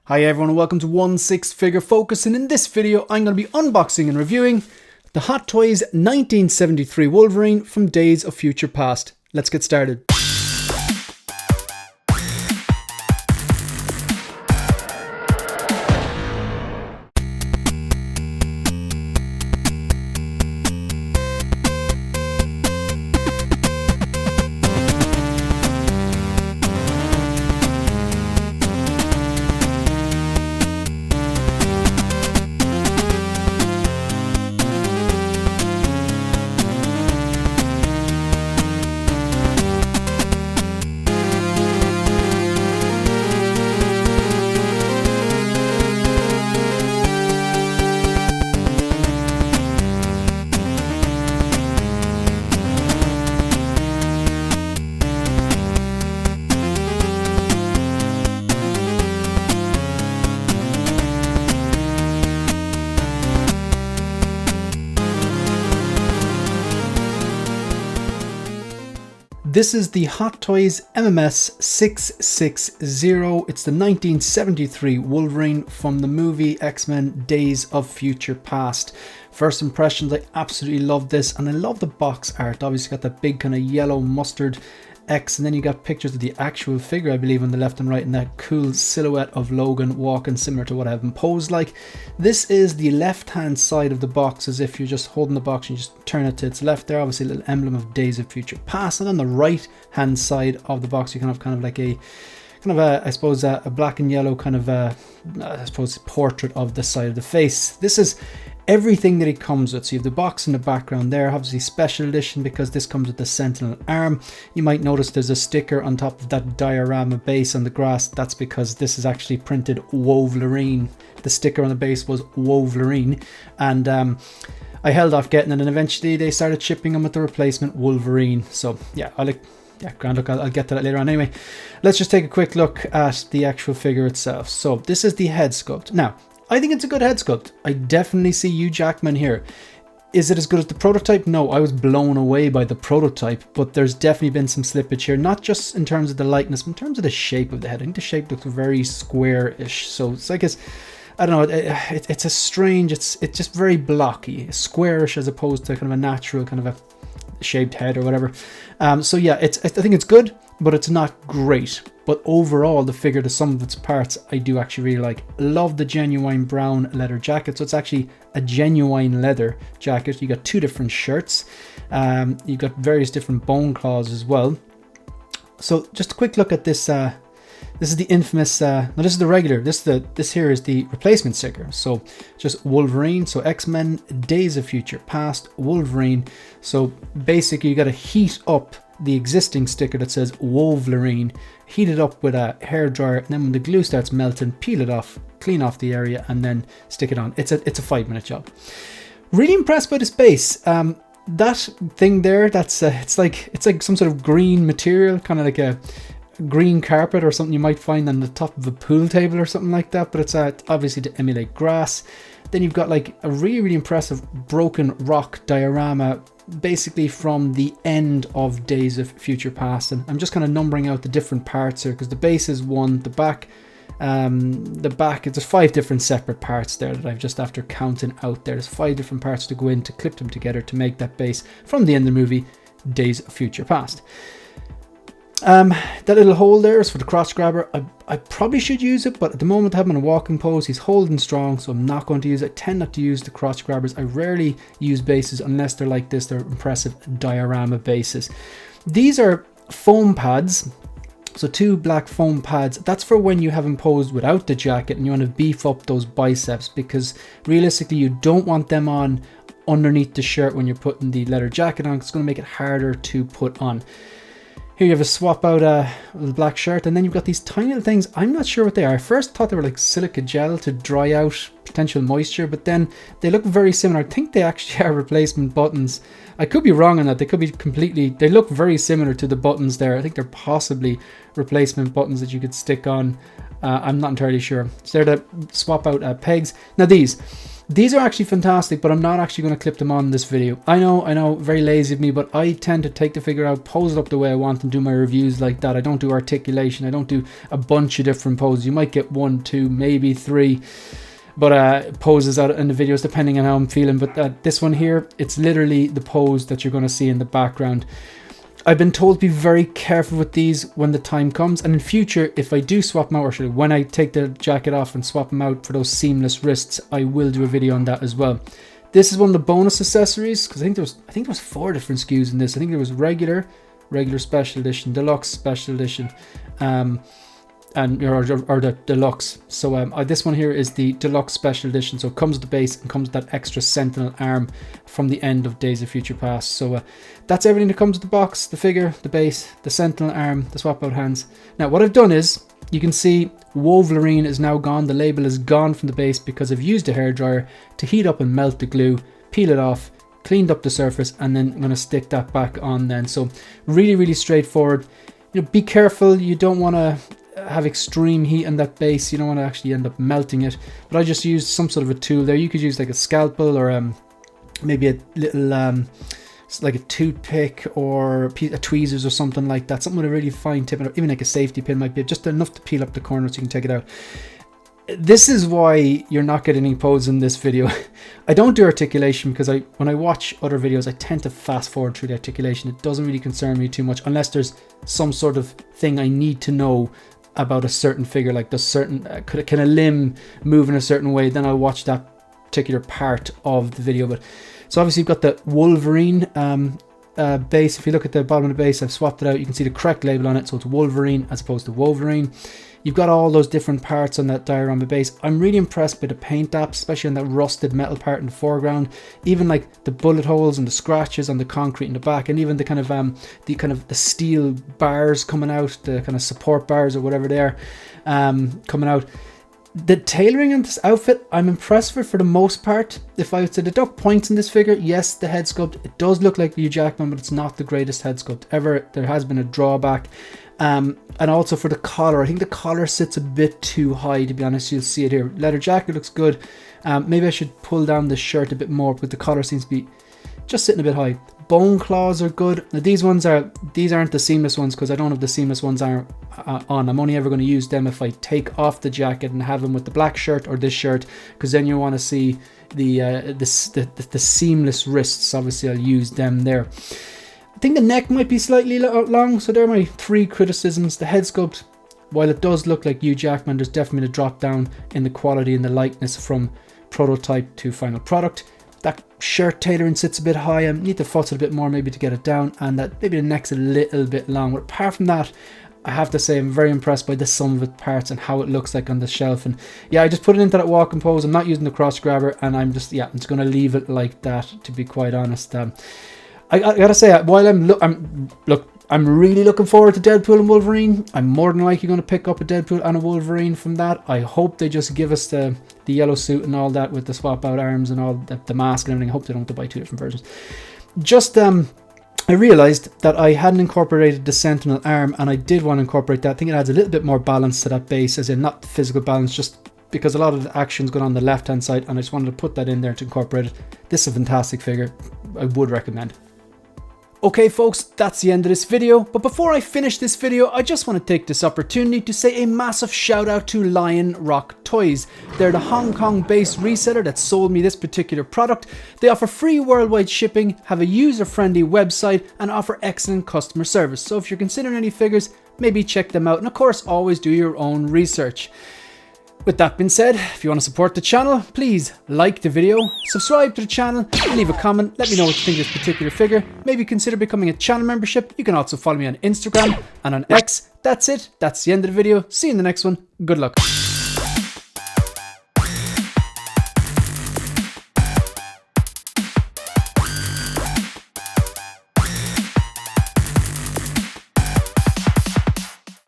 Hi everyone and welcome to 1/6 Figure Focus, and in this video I'm going to be unboxing and reviewing the Hot Toys 1973 Wolverine from Days of Future Past. Let's get started. This is the Hot Toys MMS660. It's the 1973 Wolverine from the movie X-Men Days of Future Past. First impressions, I absolutely love this, and I love the box art. Obviously got that big kind of yellow mustard X, and then you got pictures of the actual figure, I believe, on the left and right, and that cool silhouette of Logan walking similar to what I have him posed like. This is the left hand side of the box, as if you're just holding the box and you just turn it to its left there. Obviously a little emblem of Days of Future Past, and on the right hand side of the box you can have kind of like a I suppose a black and yellow kind of I suppose portrait of the side of the face. This is everything that it comes with. So you have the box in the background there, obviously special edition because this comes with the Sentinel arm. You might notice there's a sticker on top of that diorama base on the grass. That's because this is actually printed Wolverine. The sticker on the base was Wolverine, and I held off getting it, and eventually they started shipping them with the replacement Wolverine. So yeah, I'll get to that later on. Anyway, let's just take a quick look at the actual figure itself. So this is the head sculpt. Now, I think it's a good head sculpt. I definitely see Hugh Jackman here. Is it as good as the prototype? No, I was blown away by the prototype, but there's definitely been some slippage here, not just in terms of the likeness, but in terms of the shape of the head. I think the shape looks very square-ish. So it's like I don't know, it's a strange, it's just very blocky, squarish as opposed to kind of a natural kind of a shaped head or whatever. So yeah, I think it's good, but it's not great. But overall, the figure, the sum of its parts, I do actually really like. Love the genuine brown leather jacket. So it's actually a genuine leather jacket. You got two different shirts. You've got various different bone claws as well. So just a quick look at this. This is the infamous, no, this is the regular, this here is the replacement sticker. So just Wolverine, so X-Men Days of Future Past, Wolverine. So basically you got to heat up the existing sticker that says Wolverine, heat it up with a hairdryer, and then when the glue starts melting, peel it off, clean off the area, and then stick it on. It's a 5-minute job. Really impressed by the base. That thing there, that's it's like some sort of green material, kind of like a green carpet or something you might find on the top of a pool table or something like that, but it's obviously to emulate grass. Then you've got like a really impressive broken rock diorama, basically from the end of Days of Future Past, and I'm just kind of numbering out the different parts here because the base is one, the back it's 5 different separate parts there that I've just after counting out there. There's 5 different parts to go in to clip them together to make that base from the end of the movie Days of Future Past. That little hole there is for the cross grabber. I probably should use it, but at the moment I have him in a walking pose. He's holding strong, so I'm not going to use it. I tend not to use the cross grabbers. I rarely use bases unless they're like this. They're impressive diorama bases. These are foam pads. So 2 black foam pads. That's for when you have him posed without the jacket and you want to beef up those biceps, because realistically you don't want them on underneath the shirt when you're putting the leather jacket on. It's going to make it harder to put on. Here you have a swap out the black shirt, and then you've got these tiny little things. I'm not sure what they are. I first thought they were like silica gel to dry out potential moisture, but then they look very similar. I think they actually are replacement buttons. I could be wrong on that. They could be they look very similar to the buttons there. I think they're possibly replacement buttons that you could stick on. I'm not entirely sure. So they're to swap out pegs. Now these, These are actually fantastic, but I'm not actually going to clip them on this video. I know, very lazy of me, but I tend to take the figure out, pose it up the way I want, and do my reviews like that. I don't do articulation. I don't do a bunch of different poses. You might get 1, 2, maybe 3, but poses out in the videos depending on how I'm feeling. But this one here, it's literally the pose that you're going to see in the background. I've been told to be very careful with these when the time comes, and in future, if I do swap them out, or actually when I take the jacket off and swap them out for those seamless wrists, I will do a video on that as well. This is one of the bonus accessories, because I think there was 4 different SKUs in this. I think there was regular special edition, deluxe special edition, or the deluxe. So this one here is the deluxe special edition. So it comes with the base and comes with that extra sentinel arm from the end of Days of Future Past. So that's everything that comes with the box: the figure, the base, the sentinel arm, the swap out hands. Now what I've done is, you can see Wolverine is now gone. The label is gone from the base because I've used a hairdryer to heat up and melt the glue, peel it off, cleaned up the surface, and then I'm going to stick that back on then. So really straightforward. You know, be careful, you don't want to have extreme heat on that base. You don't want to actually end up melting it, but I just used some sort of a tool there. You could use like a scalpel, or maybe a little like a toothpick, or a tweezers or something like that, something with a really fine tip, or even like a safety pin might be just enough to peel up the corner so you can take it out. This is why you're not getting any poses in this video. I don't do articulation because when I watch other videos, I tend to fast forward through the articulation. It doesn't really concern me too much unless there's some sort of thing I need to know about a certain figure, like the certain can a limb move in a certain way, then I'll watch that particular part of the video. But so obviously you've got the Wolverine base. If you look at the bottom of the base, I've swapped it out. You can see the correct label on it, so it's Wolverine as opposed to Wolverine. You've got all those different parts on that diorama base. I'm really impressed by the paint apps, especially on that rusted metal part in the foreground. Even like the bullet holes and the scratches on the concrete in the back, and even the kind of the steel bars coming out, the kind of support bars or whatever they are coming out. The tailoring in this outfit, I'm impressed with for the most part. If I was to deduct points in this figure, yes, the head sculpt, it does look like Hugh Jackman, but it's not the greatest head sculpt ever. There has been a drawback. And also for the collar, I think the collar sits a bit too high, to be honest. You'll see it here. Leather jacket looks good. Maybe I should pull down the shirt a bit more, but the collar seems to be just sitting a bit high. Bone claws are good. Now these aren't the seamless ones because I don't have the seamless ones on. I'm only ever going to use them if I take off the jacket and have them with the black shirt or this shirt, because then you want to see the seamless wrists. Obviously I'll use them there. I think the neck might be slightly long, so there are my 3 criticisms. The head sculpt, while it does look like Hugh Jackman, there's definitely a drop down in the quality and the likeness from prototype to final product. That shirt tailoring sits a bit high. I need to fuss it a bit more maybe to get it down, and that maybe the neck's a little bit long. But apart from that, I have to say I'm very impressed by the sum of its parts and how it looks like on the shelf. And yeah, I just put it into that walking pose. I'm not using the cross grabber, and I'm just going to leave it like that, to be quite honest. I gotta say, while I'm really looking forward to Deadpool and Wolverine. I'm more than likely going to pick up a Deadpool and a Wolverine from that. I hope they just give us the yellow suit and all that with the swap out arms and all the mask and everything. I hope they don't have to buy 2 different versions. Just I realized that I hadn't incorporated the sentinel arm, and I did want to incorporate that. I think it adds a little bit more balance to that base, as in not the physical balance, just because a lot of the action's going on the left hand side, and I just wanted to put that in there to incorporate it. This is a fantastic figure. I would recommend. Okay folks, that's the end of this video, but before I finish this video, I just want to take this opportunity to say a massive shout out to Lion Rock Toys. They're the Hong Kong based reseller that sold me this particular product. They offer free worldwide shipping, have a user friendly website, and offer excellent customer service. So if you're considering any figures, maybe check them out, and of course always do your own research. With that being said, if you want to support the channel, please like the video, subscribe to the channel, and leave a comment. Let me know what you think of this particular figure. Maybe consider becoming a channel membership. You can also follow me on Instagram and on X. That's it. That's the end of the video. See you in the next one. Good luck.